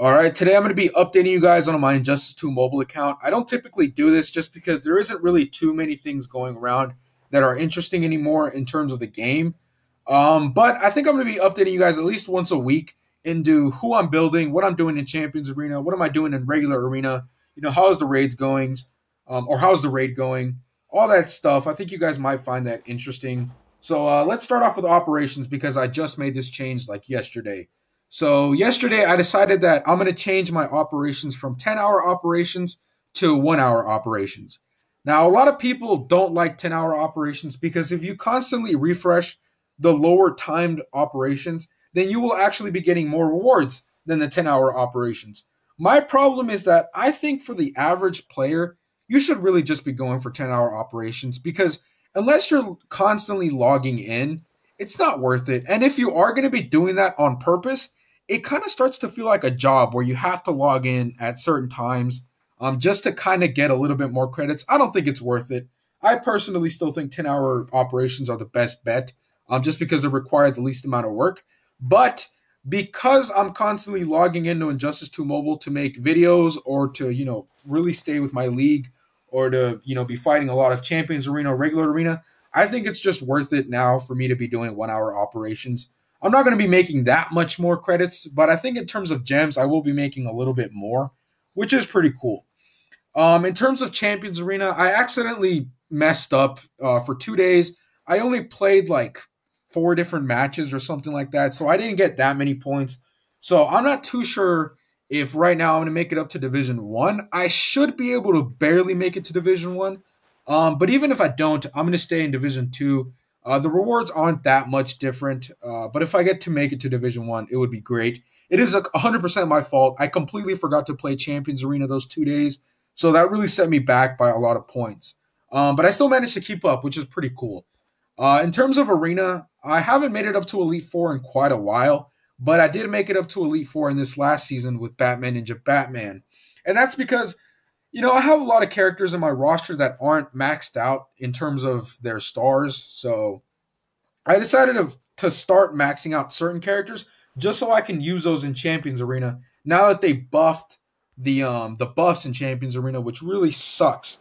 All right, today I'm going to be updating you guys on my Injustice 2 mobile account. I don't typically do this just because there isn't really too many things going around that are interesting anymore in terms of the game. But I think I'm going to be updating you guys at least once a week into who I'm building, what I'm doing in Champions Arena, what am I doing in regular arena, how's the raids going, or how's the raid going, all that stuff. I think you guys might find that interesting. So let's start off with operations because I just made this change like yesterday. So yesterday I decided that I'm going to change my operations from 10-hour operations to 1-hour operations. Now, a lot of people don't like 10-hour operations because if you constantly refresh the lower timed operations, then you will actually be getting more rewards than the 10-hour operations. My problem is that I think for the average player, you should really just be going for 10-hour operations because unless you're constantly logging in, it's not worth it. And if you are going to be doing that on purpose, it kind of starts to feel like a job where you have to log in at certain times just to kind of get a little bit more credits. I don't think it's worth it. I personally still think 10-hour operations are the best bet just because they require the least amount of work. But because I'm constantly logging into Injustice 2 Mobile to make videos or to, really stay with my league or to, be fighting a lot of Champions Arena, regular arena, I think it's just worth it now for me to be doing 1-hour operations. I'm not going to be making that much more credits, but I think in terms of gems, I will be making a little bit more, which is pretty cool. In terms of Champions Arena, I accidentally messed up for 2 days. I only played like 4 different matches or something like that, so I didn't get that many points. So I'm not too sure if right now I'm going to make it up to Division 1. I should be able to barely make it to Division 1. But even if I don't, I'm going to stay in Division 2. The rewards aren't that much different, but if I get to make it to Division 1, it would be great. It is 100% my fault. I completely forgot to play Champions Arena those 2 days. So that really set me back by a lot of points. But I still managed to keep up, which is pretty cool. In terms of arena, I haven't made it up to Elite Four in quite a while, but I did make it up to Elite Four in this last season with Batman Ninja Batman. And that's because, I have a lot of characters in my roster that aren't maxed out in terms of their stars. So I decided to start maxing out certain characters just so I can use those in Champions Arena now that they buffed the buffs in Champions Arena, which really sucks.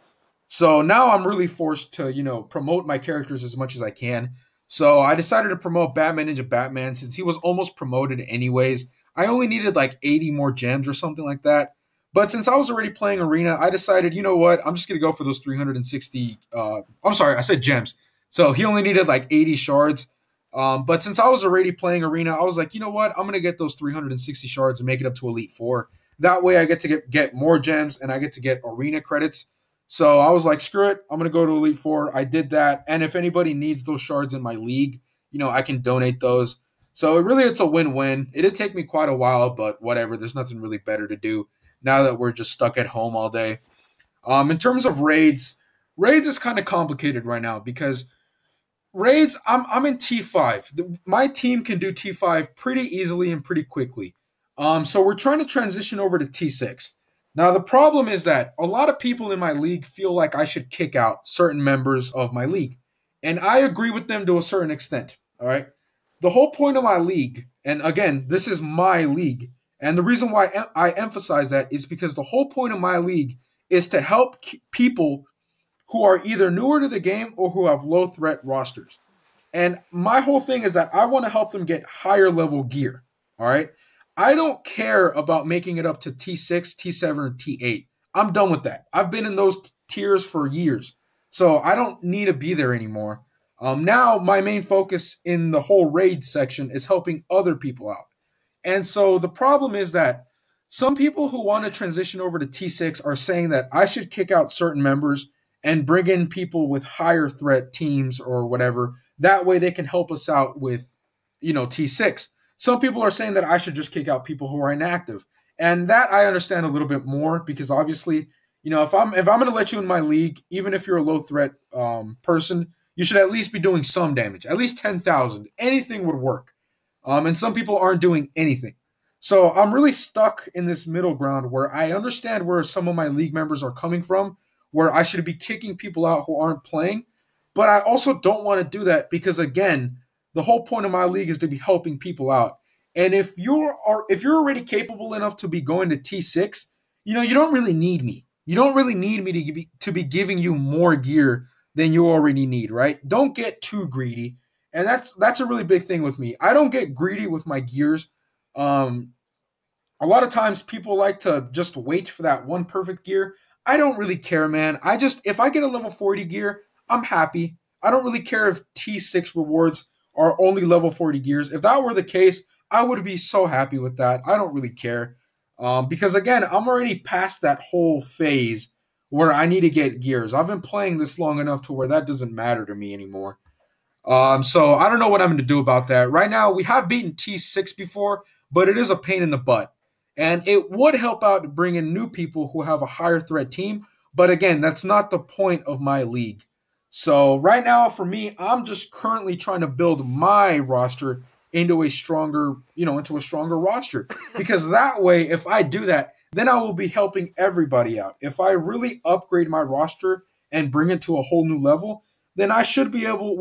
So now I'm really forced to, promote my characters as much as I can. So I decided to promote Batman Ninja Batman since he was almost promoted anyways. I only needed like 80 more gems or something like that. But since I was already playing Arena, I decided, you know what? I'm just going to go for those 360. I'm sorry, I said gems. So he only needed like 80 shards. But since I was already playing Arena, I was like, you know what? I'm going to get those 360 shards and make it up to Elite Four. That way I get to get more gems and I get to get Arena credits. So I was like, screw it. I'm going to go to Elite Four. I did that. And if anybody needs those shards in my league, I can donate those. So it's a win-win. It did take me quite a while, but whatever. There's nothing really better to do now that we're just stuck at home all day. In terms of raids is kind of complicated right now because raids, I'm in T5. My team can do T5 pretty easily and pretty quickly. So we're trying to transition over to T6. Now the problem is that a lot of people in my league feel like I should kick out certain members of my league. And I agree with them to a certain extent. All right. The whole point of my league, and again, this is my league, and the reason why I emphasize that is because the whole point of my league is to help people who are either newer to the game or who have low threat rosters. And my whole thing is that I want to help them get higher level gear. All right. I don't care about making it up to T6, T7, or T8. I'm done with that. I've been in those tiers for years. So I don't need to be there anymore. Now, my main focus in the whole raid section is helping other people out. And so the problem is that some people who want to transition over to T6 are saying that I should kick out certain members and bring in people with higher threat teams or whatever. That way they can help us out with, T6. Some people are saying that I should just kick out people who are inactive. And that I understand a little bit more because obviously, if I'm going to let you in my league, even if you're a low threat person, you should at least be doing some damage, at least 10,000. Anything would work. And some people aren't doing anything. So I'm really stuck in this middle ground where I understand where some of my league members are coming from, where I should be kicking people out who aren't playing. But I also don't want to do that because, again, the whole point of my league is to be helping people out. And if you're already capable enough to be going to T6, you don't really need me. You don't really need me to be giving you more gear than you already need, right? Don't get too greedy. And that's a really big thing with me. I don't get greedy with my gears. Um, a lot of times people like to just wait for that one perfect gear. I don't really care, man. If I get a level 40 gear, I'm happy. I don't really care if T6 rewards are only level 40 gears. If that were the case, I would be so happy with that. I don't really care. Because again, I'm already past that whole phase where I need to get gears. I've been playing this long enough to where that doesn't matter to me anymore. So I don't know what I'm going to do about that. Right now, we have beaten T6 before, but it is a pain in the butt. And it would help out to bring in new people who have a higher threat team. But again, that's not the point of my league. So right now, for me, I'm just currently trying to build my roster into a stronger roster. Because that way, if I do that, then I will be helping everybody out. If I really upgrade my roster and bring it to a whole new level, then we should be able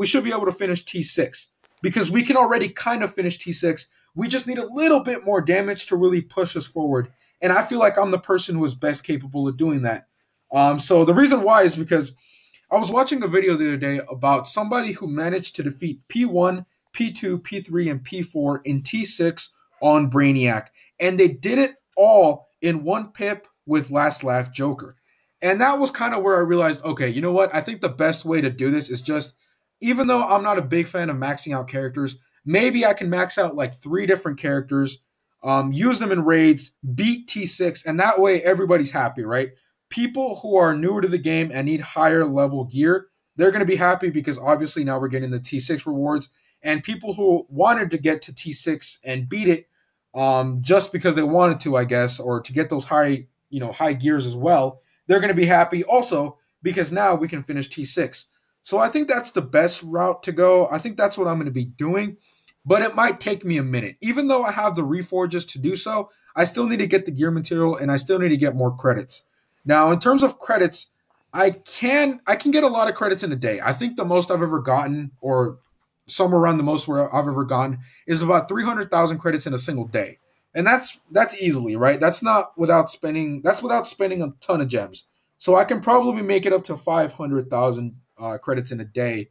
to finish T6 because we can already kind of finish T6. We just need a little bit more damage to really push us forward. And I feel like I'm the person who is best capable of doing that. So the reason why is because I was watching a video the other day about somebody who managed to defeat P1, P2, P3, and P4 in T6 on Brainiac. And they did it all in one pip with Last Laugh Joker. And that was kind of where I realized, okay, you know what? I think the best way to do this is just, even though I'm not a big fan of maxing out characters, maybe I can max out like 3 different characters, use them in raids, beat T6, and that way everybody's happy, right? People who are newer to the game and need higher level gear, they're going to be happy because obviously now we're getting the T6 rewards. And people who wanted to get to T6 and beat it just because they wanted to, I guess, or to get those high gears as well, they're going to be happy also because now we can finish T6. So I think that's the best route to go. I think that's what I'm going to be doing, but it might take me a minute. Even though I have the reforges to do so, I still need to get the gear material and I still need to get more credits. Now, in terms of credits, I can get a lot of credits in a day. I think the most I've ever gotten, or somewhere around the most where I've ever gotten, is about 300,000 credits in a single day. And that's easily, right? That's without spending a ton of gems. So I can probably make it up to 500,000 credits in a day,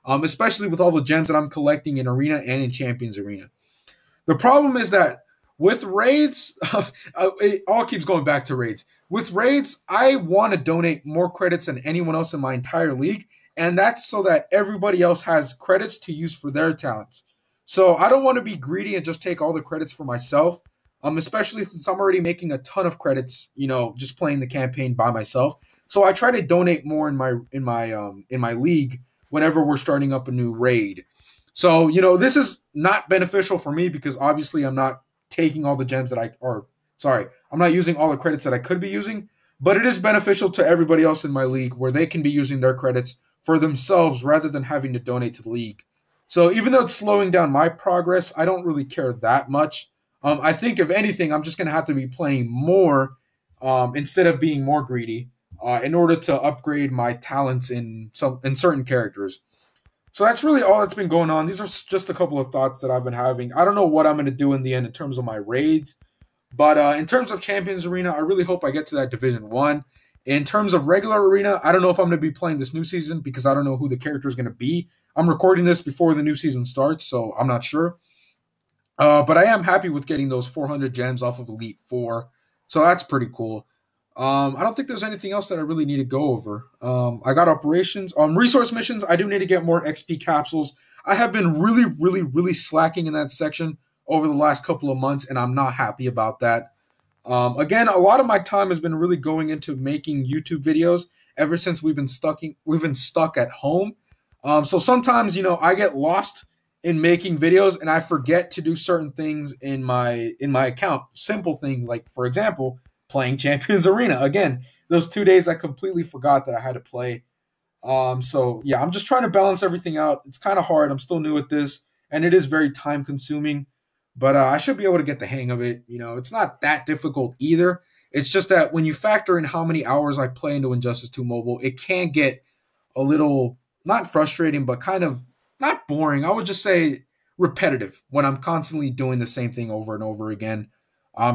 especially with all the gems that I'm collecting in Arena and in Champions Arena. The problem is that with raids, it all keeps going back to raids. With raids, I want to donate more credits than anyone else in my entire league, and that's so that everybody else has credits to use for their talents. So I don't want to be greedy and just take all the credits for myself, especially since I'm already making a ton of credits, just playing the campaign by myself. So I try to donate more in my league whenever we're starting up a new raid. So, this is not beneficial for me because obviously I'm not taking all the gems I'm not using all the credits that I could be using, but it is beneficial to everybody else in my league where they can be using their credits for themselves rather than having to donate to the league. So even though it's slowing down my progress, I don't really care that much. I think if anything, I'm just going to have to be playing more instead of being more greedy in order to upgrade my talents in certain characters. So that's really all that's been going on. These are just a couple of thoughts that I've been having. I don't know what I'm going to do in the end in terms of my raids, but in terms of Champions Arena, I really hope I get to that Division 1. In terms of regular arena, I don't know if I'm going to be playing this new season because I don't know who the character is going to be. I'm recording this before the new season starts, so I'm not sure. But I am happy with getting those 400 gems off of Elite 4, so that's pretty cool. I don't think there's anything else that I really need to go over. I got operations. Resource missions, I do need to get more XP capsules. I have been really, really, really slacking in that section over the last couple of months, and I'm not happy about that. Again, a lot of my time has been really going into making YouTube videos ever since we've been stuck at home. So sometimes, I get lost in making videos and I forget to do certain things in my account. Simple things like, for example, playing Champions Arena. Again, those 2 days I completely forgot that I had to play. So yeah, I'm just trying to balance everything out. It's kind of hard. I'm still new at this and it is very time consuming. But I should be able to get the hang of it. It's not that difficult either. It's just that when you factor in how many hours I play into Injustice 2 Mobile, it can get a little, not frustrating, but kind of not boring. I would just say repetitive when I'm constantly doing the same thing over and over again.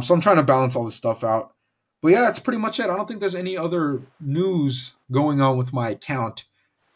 So I'm trying to balance all this stuff out. But yeah, that's pretty much it. I don't think there's any other news going on with my account.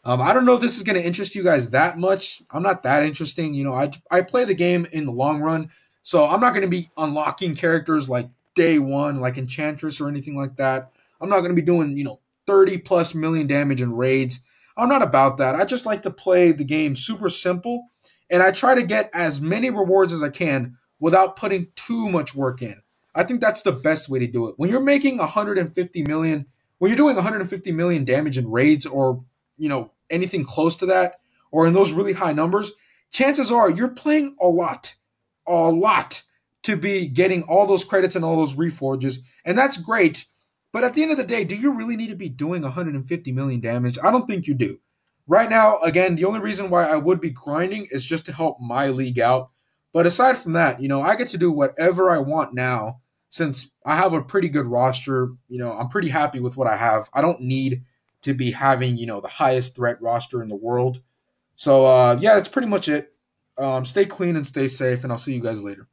I don't know if this is going to interest you guys that much. I'm not that interesting. I play the game in the long run, so I'm not going to be unlocking characters like day one, like Enchantress or anything like that. I'm not going to be doing 30 plus million damage in raids. I'm not about that. I just like to play the game super simple, and I try to get as many rewards as I can without putting too much work in. I think that's the best way to do it. When you're making 150 million, when you're doing 150 million damage in raids, or anything close to that, or in those really high numbers, chances are you're playing a lot to be getting all those credits and all those reforges, and that's great. But at the end of the day, do you really need to be doing 150 million damage? I don't think you do. Right now, again, the only reason why I would be grinding is just to help my league out. But aside from that, I get to do whatever I want now since I have a pretty good roster. I'm pretty happy with what I have. I don't need to be having, the highest threat roster in the world. So, yeah, that's pretty much it. Stay clean and stay safe, and I'll see you guys later.